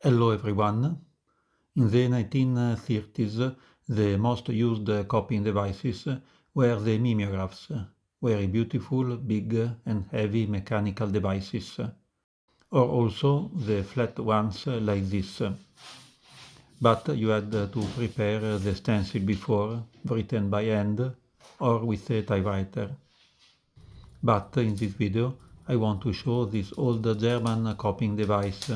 Hello everyone. In the 1930s, the most used copying devices were the mimeographs, very beautiful, big and heavy mechanical devices, or also the flat ones like this. But you had to prepare the stencil before, written by hand or with a typewriter. But in this video I want to show this old German copying device,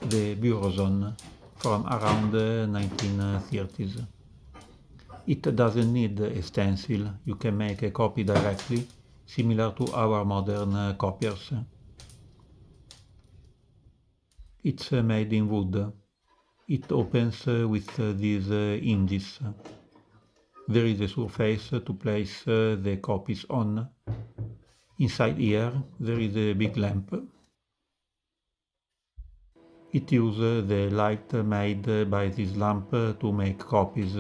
the Bürosonne, from around the 1930s. It doesn't need a stencil, you can make a copy directly, similar to our modern copiers. It's made in wood. It opens with these hinges. There is a surface to place the copies on. Inside here there is a big lamp. It uses the light made by this lamp to make copies,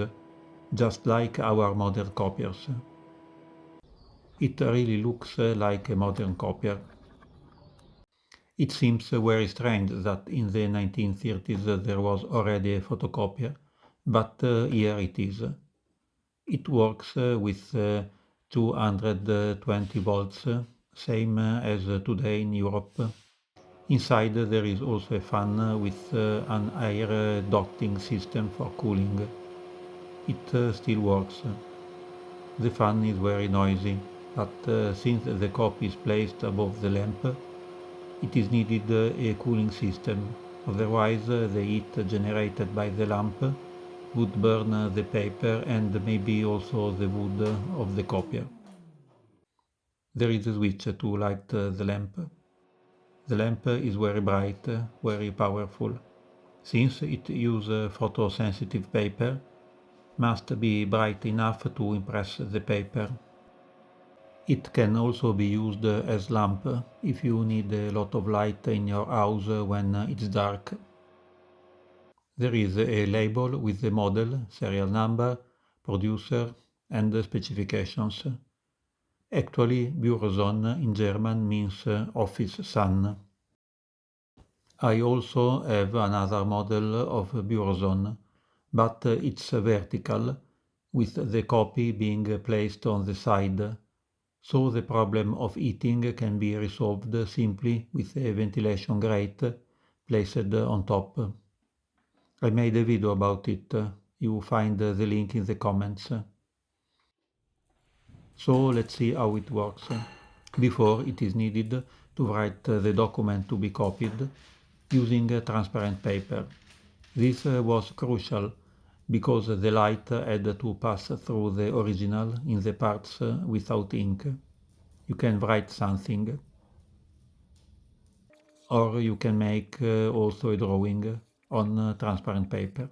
just like our modern copiers. It really looks like a modern copier. It seems very strange that in the 1930s there was already a photocopier, but here it is. It works with 220 volts, same as today in Europe. Inside there is also a fan with an air ducting system for cooling. It still works. The fan is very noisy, but since the copy is placed above the lamp, it is needed a cooling system, otherwise the heat generated by the lamp would burn the paper and maybe also the wood of the copier. There is a switch to light the lamp. The lamp is very bright, very powerful. Since it uses photosensitive paper, must be bright enough to impress the paper. It can also be used as lamp if you need a lot of light in your house when it's dark. There is a label with the model, serial number, producer and specifications. Actually, Bürosonne in German means office sun. I also have another model of Bürosonne, but it's vertical, with the copy being placed on the side, so the problem of heating can be resolved simply with a ventilation grate placed on top. I made a video about it, you find the link in the comments. So let's see how it works. Before, it is needed to write the document to be copied using transparent paper. This was crucial because the light had to pass through the original in the parts without ink. You can write something, or you can make also a drawing on transparent paper.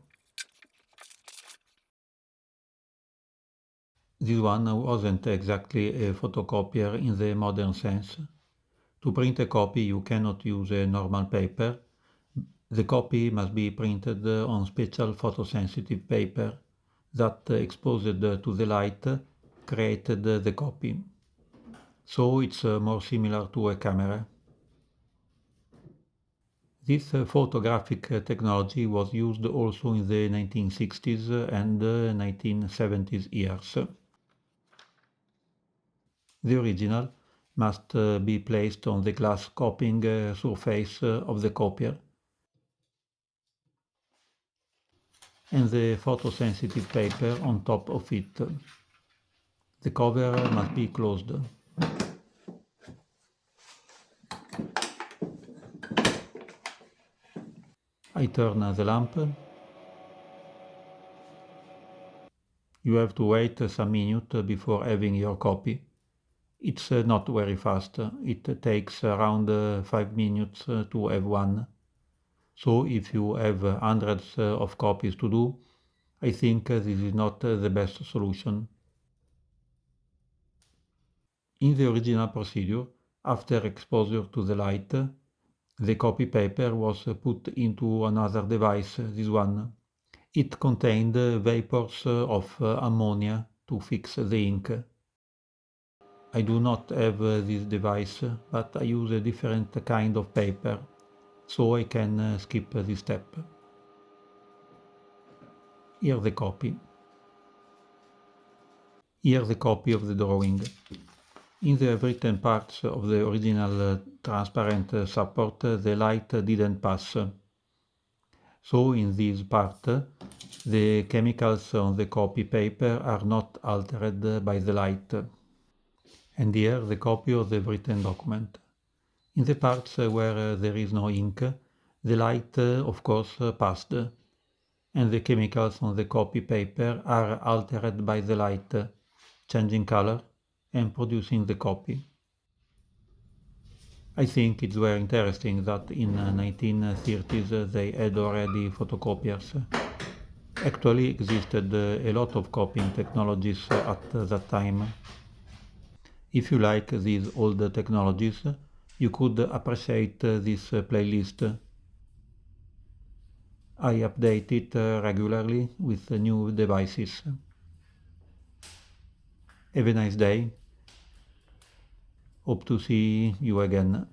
This one wasn't exactly a photocopier in the modern sense. To print a copy you cannot use a normal paper. The copy must be printed on special photosensitive paper that, exposed to the light, created the copy. So it's more similar to a camera. This photographic technology was used also in the 1960s and 1970s years. The original must be placed on the glass copying surface of the copier, and the photosensitive paper on top of it. The cover must be closed. I turn the lamp. You have to wait some minutes before having your copy. It's not very fast. It takes around 5 minutes to have one. So if you have hundreds of copies to do, I think this is not the best solution. In the original procedure, after exposure to the light, the copy paper was put into another device, this one. It contained vapors of ammonia to fix the ink. I do not have this device, but I use a different kind of paper, so I can skip this step. Here the copy. Here the copy of the drawing. In the written parts of the original transparent support, the light didn't pass. So in this part, the chemicals on the copy paper are not altered by the light. And here the copy of the written document. In the parts where there is no ink, the light of course passed, and the chemicals on the copy paper are altered by the light, changing color and producing the copy. I think it's very interesting that in 1930s they had already photocopiers. Actually existed a lot of copying technologies at that time. If you like these old technologies, you could appreciate this playlist. I update it regularly with new devices. Have a nice day. Hope to see you again.